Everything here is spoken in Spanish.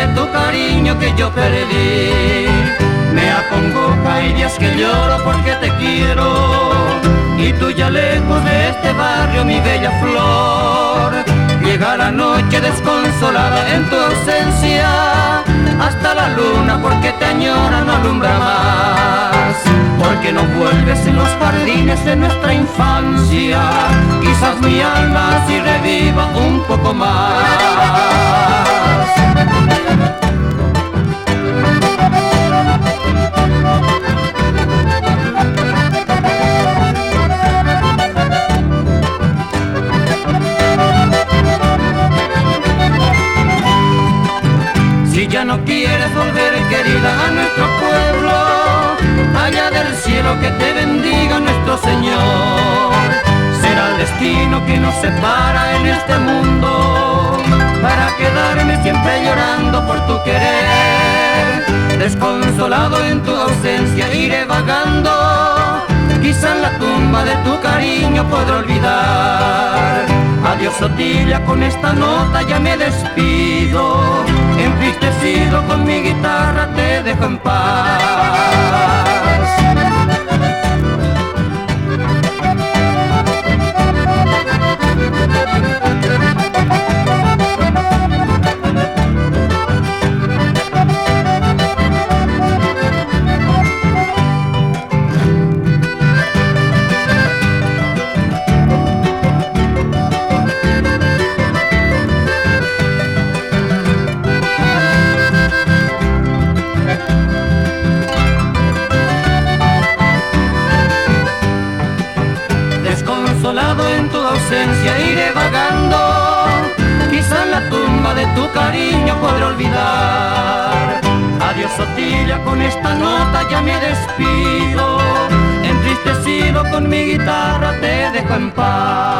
de tu cariño que yo perdí. Me acongoja, hay días que lloro porque te quiero, y tú ya lejos de este barrio, mi bella flor. Llega la noche desconsolada en tu ausencia, hasta la luna porque te añora no alumbra más. Porque no vuelves en los jardines de nuestra infancia, quizás mi alma así reviva un poco más. Si ya no quieres volver, querida, a nuestro pueblo, allá del cielo que te bendiga nuestro Señor. Será el destino que nos separa en este mundo, para quedarme siempre llorando por tu querer. Desconsolado en tu ausencia iré vagando, quizá en la tumba de tu cariño podré olvidar. Adiós, Otilia, con esta nota ya me despido, entristecido con mi guitarra te dejo en paz. Desconsolado en tu ausencia iré vagando, quizá en la tumba de tu cariño podré olvidar. Adiós, Otilia, con esta nota ya me despido, entristecido con mi guitarra te dejo en paz.